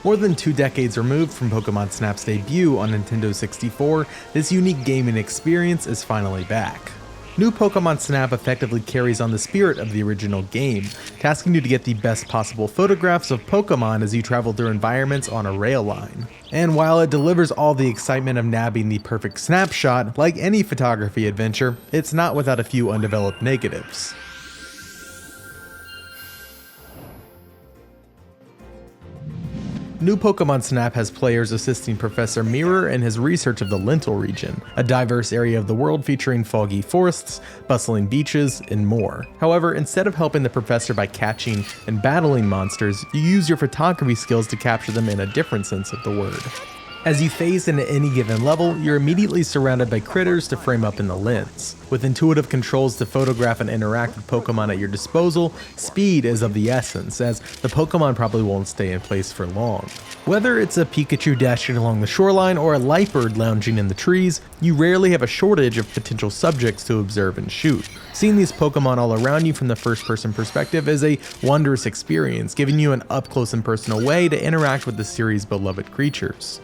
More than 2 decades removed from Pokémon Snap's debut on Nintendo 64, this unique gaming experience is finally back. New Pokémon Snap effectively carries on the spirit of the original game, tasking you to get the best possible photographs of Pokémon as you travel through environments on a rail line. And while it delivers all the excitement of nabbing the perfect snapshot, like any photography adventure, it's not without a few undeveloped negatives. New Pokémon Snap has players assisting Professor Mirror in his research of the Lintel region, a diverse area of the world featuring foggy forests, bustling beaches, and more. However, instead of helping the professor by catching and battling monsters, you use your photography skills to capture them in a different sense of the word. As you phase into any given level, you're immediately surrounded by critters to frame up in the lens. With intuitive controls to photograph and interact with Pokemon at your disposal, speed is of the essence, as the Pokemon probably won't stay in place for long. Whether it's a Pikachu dashing along the shoreline or a Lightbird lounging in the trees, you rarely have a shortage of potential subjects to observe and shoot. Seeing these Pokemon all around you from the first-person perspective is a wondrous experience, giving you an up-close and personal way to interact with the series' beloved creatures.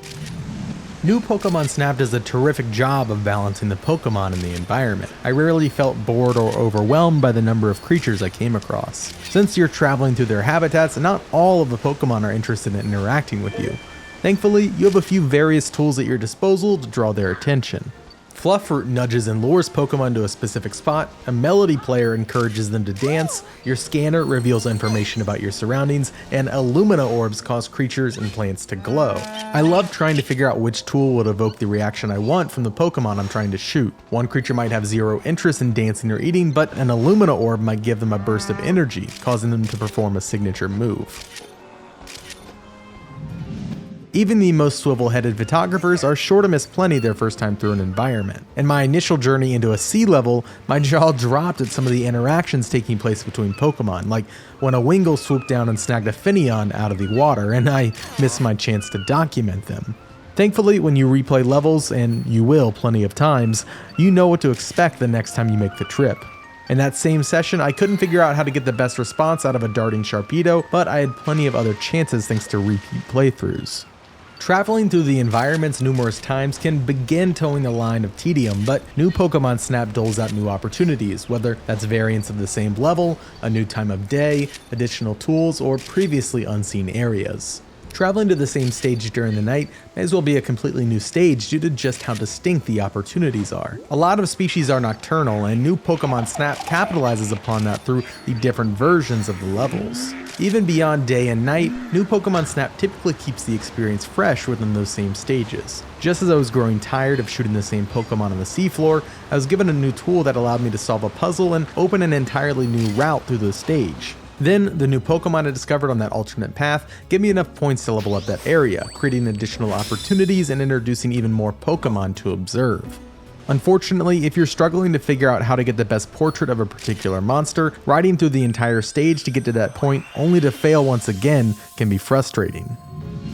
New Pokémon Snap does a terrific job of balancing the Pokémon in the environment. I rarely felt bored or overwhelmed by the number of creatures I came across. Since you're traveling through their habitats, not all of the Pokémon are interested in interacting with you. Thankfully, you have a few various tools at your disposal to draw their attention. Fluffruit nudges and lures Pokemon to a specific spot, a melody player encourages them to dance, your scanner reveals information about your surroundings, and Illumina orbs cause creatures and plants to glow. I love trying to figure out which tool would evoke the reaction I want from the Pokemon I'm trying to shoot. One creature might have zero interest in dancing or eating, but an Illumina orb might give them a burst of energy, causing them to perform a signature move. Even the most swivel-headed photographers are sure to miss plenty their first time through an environment. In my initial journey into a sea level, my jaw dropped at some of the interactions taking place between Pokemon, like when a Wingull swooped down and snagged a Finneon out of the water, and I missed my chance to document them. Thankfully, when you replay levels, and you will plenty of times, you know what to expect the next time you make the trip. In that same session, I couldn't figure out how to get the best response out of a darting Sharpedo, but I had plenty of other chances thanks to repeat playthroughs. Traveling through the environments numerous times can begin towing the line of tedium, but new Pokémon Snap doles out new opportunities, whether that's variants of the same level, a new time of day, additional tools, or previously unseen areas. Traveling to the same stage during the night may as well be a completely new stage due to just how distinct the opportunities are. A lot of species are nocturnal, and new Pokémon Snap capitalizes upon that through the different versions of the levels. Even beyond day and night, new Pokémon Snap typically keeps the experience fresh within those same stages. Just as I was growing tired of shooting the same Pokémon on the seafloor, I was given a new tool that allowed me to solve a puzzle and open an entirely new route through the stage. Then, the new Pokemon I discovered on that alternate path gave me enough points to level up that area, creating additional opportunities and introducing even more Pokemon to observe. Unfortunately, if you're struggling to figure out how to get the best portrait of a particular monster, riding through the entire stage to get to that point only to fail once again can be frustrating.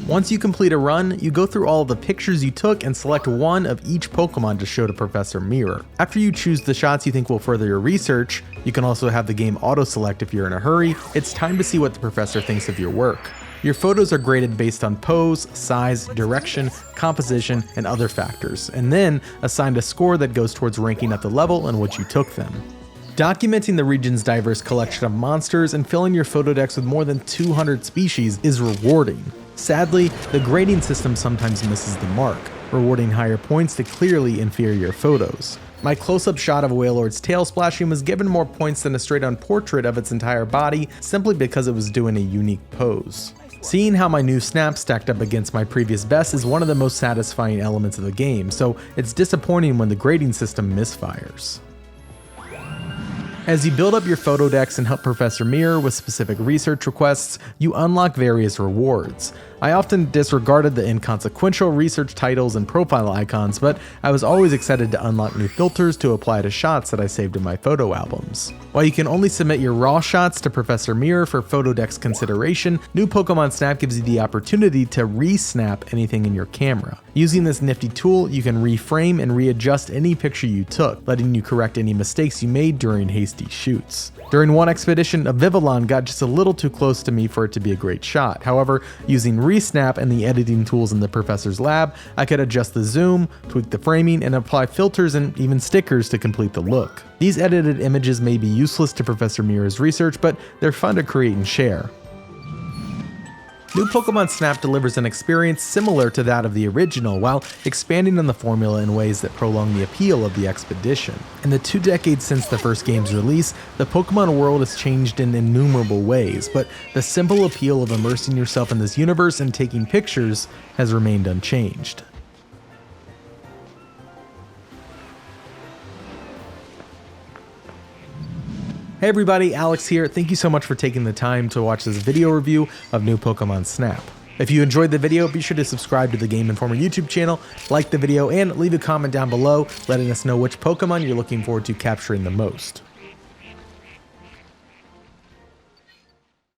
Once you complete a run, you go through all of the pictures you took and select one of each Pokemon to show to Professor Mirror. After you choose the shots you think will further your research, you can also have the game auto-select if you're in a hurry. It's time to see what the professor thinks of your work. Your photos are graded based on pose, size, direction, composition, and other factors, and then assigned a score that goes towards ranking at the level in which you took them. Documenting the region's diverse collection of monsters and filling your photo decks with more than 200 species is rewarding. Sadly, the grading system sometimes misses the mark, rewarding higher points to clearly inferior photos. My close-up shot of Wailord's tail splashing was given more points than a straight-on portrait of its entire body simply because it was doing a unique pose. Seeing how my new snap stacked up against my previous best is one of the most satisfying elements of the game, so it's disappointing when the grading system misfires. As you build up your photo decks and help Professor Mirror with specific research requests, you unlock various rewards. I often disregarded the inconsequential research titles and profile icons, but I was always excited to unlock new filters to apply to shots that I saved in my photo albums. While you can only submit your raw shots to Professor Mirror for photo decks consideration, new Pokémon Snap gives you the opportunity to re-snap anything in your camera. Using this nifty tool, you can reframe and readjust any picture you took, letting you correct any mistakes you made during hasty shoots. During one expedition, a Vivillon got just a little too close to me for it to be a great shot. However, using pre-snap and the editing tools in the professor's lab, I could adjust the zoom, tweak the framing, and apply filters and even stickers to complete the look. These edited images may be useless to Professor Mira's research, but they're fun to create and share. New Pokémon Snap delivers an experience similar to that of the original, while expanding on the formula in ways that prolong the appeal of the expedition. In the 2 decades since the first game's release, the Pokémon world has changed in innumerable ways, but the simple appeal of immersing yourself in this universe and taking pictures has remained unchanged. Hey everybody, Alex here. Thank you so much for taking the time to watch this video review of New Pokémon Snap. If you enjoyed the video, be sure to subscribe to the Game Informer YouTube channel, like the video, and leave a comment down below letting us know which Pokémon you're looking forward to capturing the most.